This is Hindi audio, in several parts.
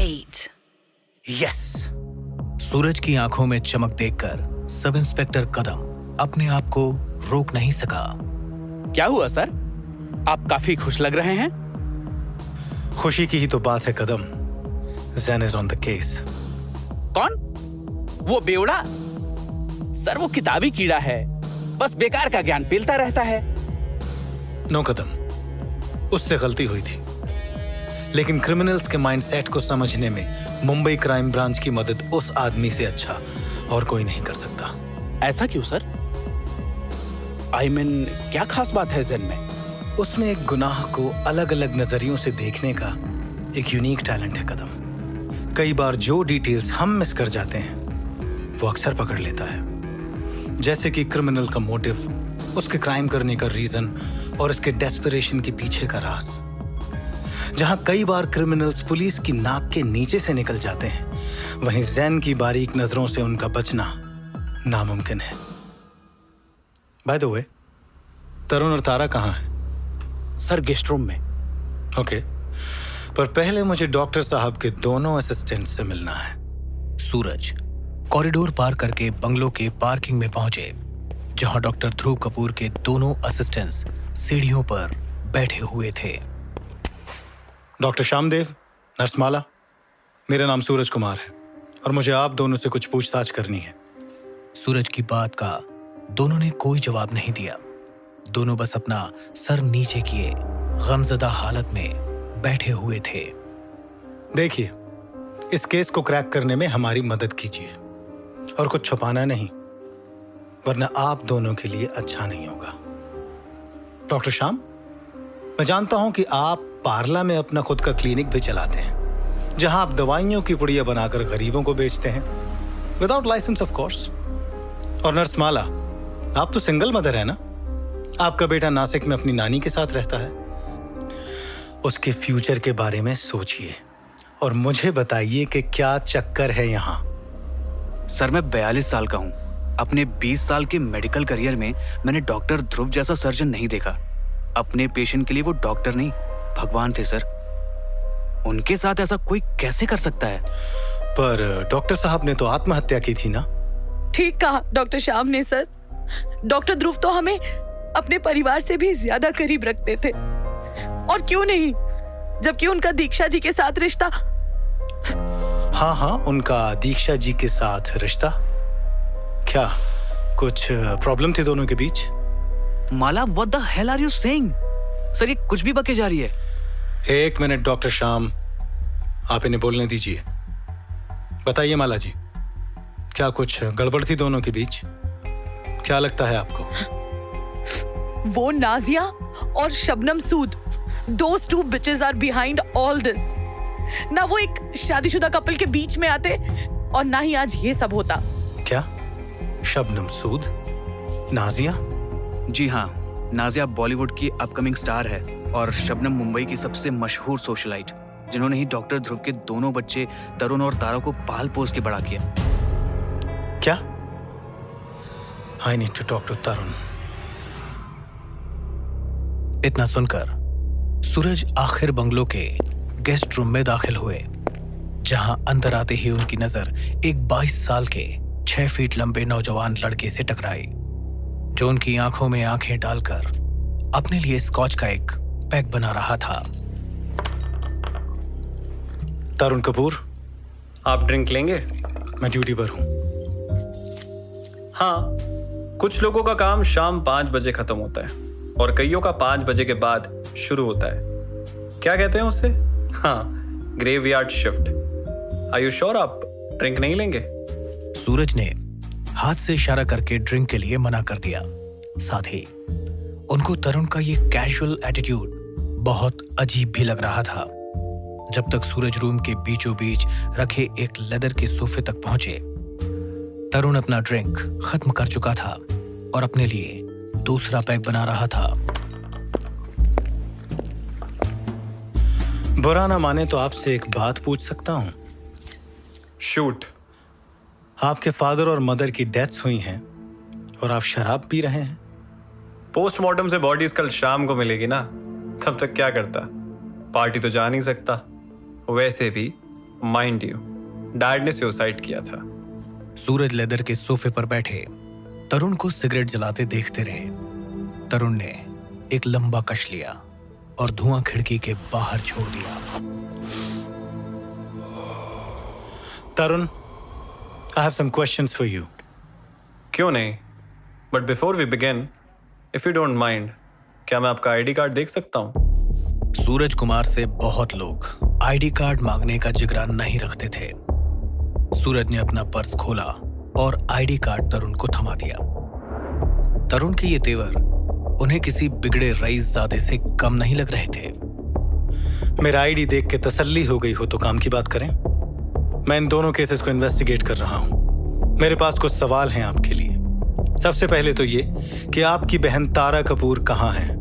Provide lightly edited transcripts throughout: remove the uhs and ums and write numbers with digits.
8. यस। सूरज की आंखों में चमक देखकर सब इंस्पेक्टर कदम अपने आप को रोक नहीं सका। क्या हुआ सर? आप काफी खुश लग रहे हैं। खुशी की ही तो बात है कदम। ज़ैन इज ऑन द केस। कौन? वो बेवड़ा? सर वो किताबी कीड़ा है, बस बेकार का ज्ञान पेलता रहता है। नो कदम, उससे गलती हुई थी, लेकिन क्रिमिनल्स के माइंडसेट को समझने में मुंबई क्राइम ब्रांच की मदद उस आदमी से अच्छा और कोई नहीं कर सकता। ऐसा क्यों सर? आई मीन क्या खास बात है ज़ैन में? उसमें एक गुनाह को अलग अलग नजरियों से देखने का एक यूनिक टैलेंट है कदम। कई बार जो डिटेल्स हम मिस कर जाते हैं वो अक्सर पकड़ लेता है, जैसे कि क्रिमिनल का मोटिव, उसके क्राइम करने का रीजन और उसके डेस्परेशन के पीछे का राज। जहां कई बार क्रिमिनल्स पुलिस की नाक के नीचे से निकल जाते हैं, वहीं ज़ैन की बारीक नजरों से उनका बचना नामुमकिन है। बाय द वे, तरुण और तारा कहाँ हैं? सर गेस्ट रूम में। ओके, पर पहले मुझे डॉक्टर साहब के दोनों असिस्टेंट से मिलना है। सूरज कॉरिडोर पार करके बंगलों के पार्किंग में पहुंचे, जहां डॉक्टर ध्रुव कपूर के दोनों असिस्टेंट्स सीढ़ियों पर बैठे हुए थे। डॉक्टर श्यामदेव, नर्स माला, मेरा नाम सूरज कुमार है और मुझे आप दोनों से कुछ पूछताछ करनी है। सूरज की बात का दोनों ने कोई जवाब नहीं दिया। दोनों बस अपना सर नीचे किए गमज़दा हालत में बैठे हुए थे। देखिए, इस केस को क्रैक करने में हमारी मदद कीजिए और कुछ छुपाना नहीं, वरना आप दोनों के लिए अच्छा नहीं होगा। डॉक्टर श्याम, मैं जानता हूं कि आप पार्ला में अपना खुद का क्लिनिक भी चलाते हैं, जहां आप दवाइयों की पुड़िया बनाकर गरीबों को बेचते हैं, विदाउट लाइसेंस ऑफ कोर्स। और नर्स माला, आप तो सिंगल मदर है ना? आपका बेटा नासिक में अपनी नानी के साथ रहता है। उसके फ्यूचर के बारे में सोचिए और मुझे बताइए कि क्या चक्कर है यहाँ। सर मैं 42 साल का हूँ। अपने 20 साल के मेडिकल करियर में मैंने डॉक्टर ध्रुव जैसा सर्जन नहीं देखा। अपने पेशेंट के लिए वो डॉक्टर नहीं, भगवान थे सर। उनके साथ ऐसा कोई कैसे कर सकता है? पर डॉक्टर साहब ने तो आत्महत्या की थी ना? ठीक कहा डॉक्टर श्याम ने सर। डॉक्टर ध्रुव तो हमें अपने परिवार से भी ज्यादा करीब रखते थे, और क्यों नहीं, जबकि उनका दीक्षा जी के साथ रिश्ता। हाँ, उनका दीक्षा जी के साथ रिश्ता। क्या कुछ प्रॉब्लम थी दोनों के बीच? Mala, what the hell are you saying? Sir ये कुछ भी बके जा रही है। एक मिनट डॉक्टर श्याम, आप इन्हें बोलने दीजिए। बताइए माला जी, क्या कुछ गड़बड़ थी दोनों के बीच? क्या लगता है आपको? वो नाजिया और शबनम सूद, those two bitches are behind all this। ना वो एक शादीशुदा कपल के बीच में आते और ना ही आज ये सब होता। क्या शबनम सूद, नाजिया? जी हाँ, नाजिया बॉलीवुड की अपकमिंग स्टार है और शबनम मुंबई की सबसे मशहूर सोशलाइट, जिन्होंने ही डॉक्टर ध्रुव के दोनों बच्चे तरुण और तारा को पाल पोस के बड़ा किया। क्या? I need to talk to तरुण। इतना सुनकर सूरज आखिर बंगलो के गेस्ट रूम में दाखिल हुए, जहां अंदर आते ही उनकी नजर एक 22 साल के 6 फीट लंबे नौजवान लड़के से टकराई, जो उनकी आंखों में आंखें डालकर अपने लिए स्कॉच का एक पैक बना रहा था। तरुण कपूर, आप ड्रिंक लेंगे? मैं ड्यूटी पर हूं। हाँ, कुछ लोगों का काम शाम 5 बजे खत्म होता है और कईयों का 5 बजे के बाद शुरू होता है। क्या कहते हैं उसे? हाँ, graveyard shift. Are you sure आप ड्रिंक नहीं लेंगे? सूरज ने हाथ से इशारा करके ड्रिंक के लिए मना कर दिया। साथ ही उनको तरुण का ये कैजुअल एटीट्यूड बहुत अजीब भी लग रहा था। जब तक सूरज रूम के बीचों बीच रखे एक लेदर के सोफे तक पहुंचे, तरुण अपना ड्रिंक खत्म कर चुका था और अपने लिए दूसरा पैक बना रहा था। बुरा ना माने तो आपसे एक बात पूछ सकता हूं? शूट। आपके फादर और मदर की डेथ्स हुई हैं और आप शराब पी रहे हैं। पोस्टमार्टम से बॉडीज कल शाम को मिलेगी ना, तब तक क्या करता? पार्टी तो जा नहीं सकता। वैसे भी माइंड यू, डैड ने सुसाइड किया था। सूरज लेदर के सोफे पर बैठे तरुण को सिगरेट जलाते देखते रहे। तरुण ने एक लंबा कश लिया और धुआं खिड़की के बाहर छोड़ दिया। तरुण, I have some questions for you. क्यों नहीं? But before we begin, if you don't mind, क्या मैं आपका आईडी कार्ड देख सकता हूँ? सूरज कुमार से बहुत लोग आईडी कार्ड मांगने का जिगरा नहीं रखते थे। सूरज ने अपना पर्स खोला और आईडी कार्ड तरुण को थमा दिया। तरुण के ये तेवर उन्हें किसी बिगड़े रईसजादे से कम नहीं लग रहे थे। मेरा आईडी देख के तसल्ली हो गई हो तो काम की बात करें। मैं इन दोनों केसेस को इन्वेस्टिगेट कर रहा हूं। मेरे पास कुछ सवाल हैं आपके लिए। सबसे पहले तो ये कि आपकी बहन तारा कपूर कहाँ है?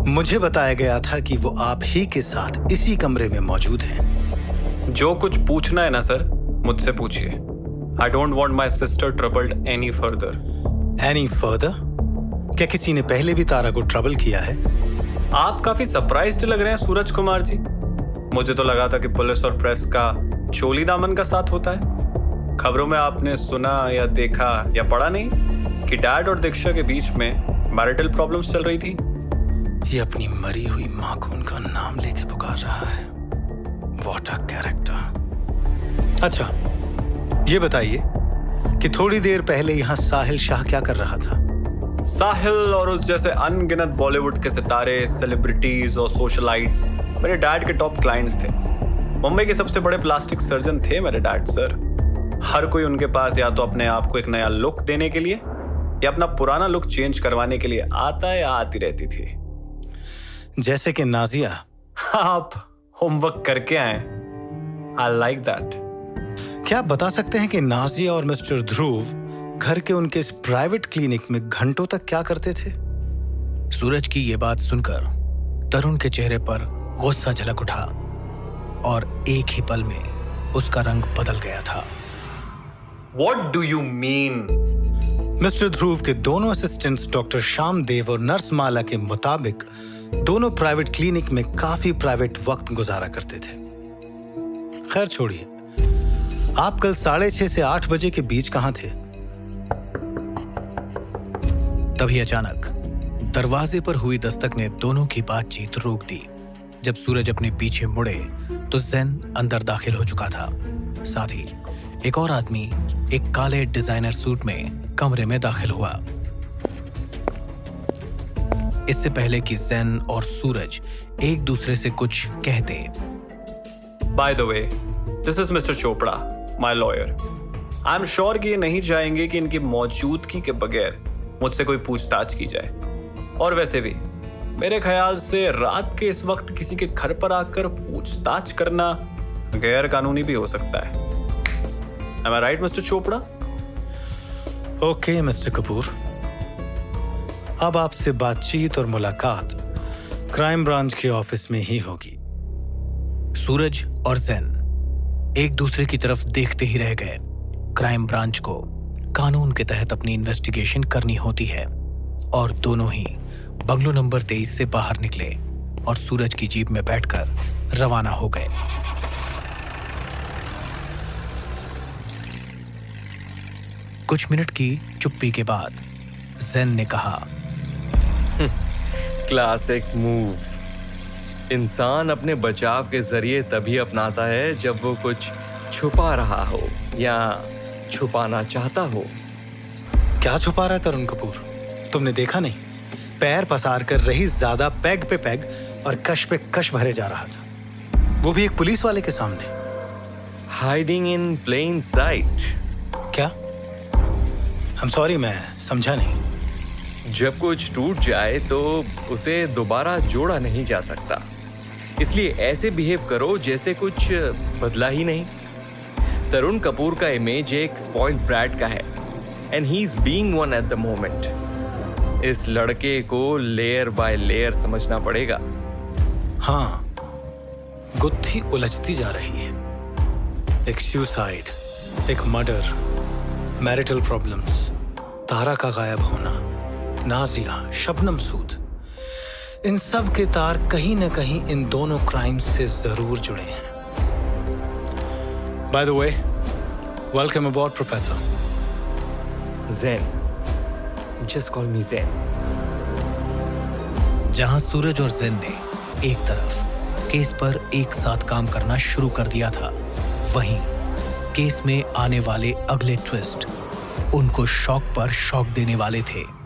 मुझे बताया गया था कि वो आप ही के साथ इसी कमरे में मौजूद हैं। जो कुछ पूछना है ना सर, मुझसे पूछिए। I don't want my sister troubled any further. Any further? क्या किसी ने पहले भी तारा को ट्रबल किया है? आप काफी सरप्राइज्ड लग रहे हैं सूरज कुमार जी। मुझे तो लगा था कि पुलिस और प्रेस का चोली दामन का साथ होता है। खबरों में आपने सुना या देखा या पढ़ा नहीं कि डैड और दीक्षा के बीच में मैरिटल प्रॉब्लम्स चल रही थी? ये अपनी मरी हुई माँ को उनका नाम लेके पुकार रहा है। What a character. अच्छा, ये बताइए कि थोड़ी देर पहले यहाँ साहिल शाह क्या कर रहा था? साहिल और उस जैसे अनगिनत बॉलीवुड के सितारे, सेलिब्रिटीज और सोशलाइट्स मेरे डैड के टॉप क्लाइंट्स थे। मुंबई के सबसे बड़े प्लास्टिक सर्जन थे मेरे डैड सर। हर कोई उनके पास या तो अपने आप को एक नया लुक देने के लिए या अपना पुराना लुक चेंज करवाने के लिए आता या आती रहती थी। जैसे कि नाजिया। आप होमवर्क करके आए। I like that. क्या आप बता सकते हैं कि नाजिया और मिस्टर ध्रुव घर के उनके इस प्राइवेट क्लिनिक में घंटों तक क्या करते थे? सूरज की ये बात सुनकर तरुण के चेहरे पर गुस्सा झलक उठा और एक ही पल में उसका रंग बदल गया था। What do you mean? Mister Dhruv के दोनों असिस्टेंट्स डॉक्टर श्यामदेव और नर्स माला के मुताबिक दोनों प्राइवेट क्लिनिक में काफी प्राइवेट वक्त गुजारा करते थे। खैर छोड़िए, आप कल 6:30 से 8 बजे के बीच कहां थे? तभी अचानक दरवाजे पर हुई दस्तक ने दोनों की बातचीत रोक दी। जब सूरज अपने पीछे मुड़े तो जैन अंदर दाखिल हो चुका था। साथ ही एक और आदमी एक काले डिजाइनर सूट में कमरे में दाखिल हुआ। इससे पहले कि जैन और सूरज एक दूसरे से कुछ कहते, By the way, this is Mr. Chopra, my lawyer. I'm sure कि ये नहीं चाहेंगे कि इनकी मौजूदगी के बगैर मुझसे कोई पूछताछ की जाए। और वैसे भी मेरे ख्याल से रात के इस वक्त किसी के घर पर आकर पूछताछ करना गैर कानूनी भी हो सकता है। Am I right, Mr. Chopra? Okay mister Kapoor, अब आपसे बातचीत और मुलाकात क्राइम ब्रांच के ऑफिस में ही होगी। सूरज और जैन एक दूसरे की तरफ देखते ही रह गए। क्राइम ब्रांच को कानून के तहत अपनी इन्वेस्टिगेशन करनी होती है और दोनों ही बंगलो नंबर 23 से बाहर निकले और सूरज की जीप में बैठकर रवाना हो गए। कुछ मिनट की चुप्पी के बाद जैन ने कहा, क्लासिक मूव। इंसान अपने बचाव के जरिए तभी अपनाता है जब वो कुछ छुपा रहा हो या छुपाना चाहता हो। क्या छुपा रहा है तरुण कपूर? तुमने देखा नहीं? पैर पसार कर रही ज्यादा पैग पे पैग और कश पे कश भरे जा रहा था, वो भी एक पुलिस वाले के सामने। Hiding in plain sight. क्या? I'm sorry, मैं समझा नहीं। जब कुछ टूट जाए तो उसे दोबारा जोड़ा नहीं जा सकता, इसलिए ऐसे बिहेव करो जैसे कुछ बदला ही नहीं। तरुण कपूर का इमेज एक स्पॉइल्ड ब्रैट का है and he is being one at the moment. इस लड़के को लेयर बाय लेयर समझना पड़ेगा। हाँ, गुत्थी उलझती जा रही है। एक सुसाइड, एक मर्डर, मैरिटल प्रॉब्लम्स, तारा का गायब होना, नाजिया, शबनम सूद, इन सब के तार कहीं न कहीं इन दोनों क्राइम्स से जरूर जुड़े हैं। By the way, welcome aboard, Professor. Zen. Just call me Zen. जहां सूरज और जेन ने एक तरफ केस पर एक साथ काम करना शुरू कर दिया था, वहीं केस में आने वाले अगले ट्विस्ट उनको शॉक पर शॉक देने वाले थे।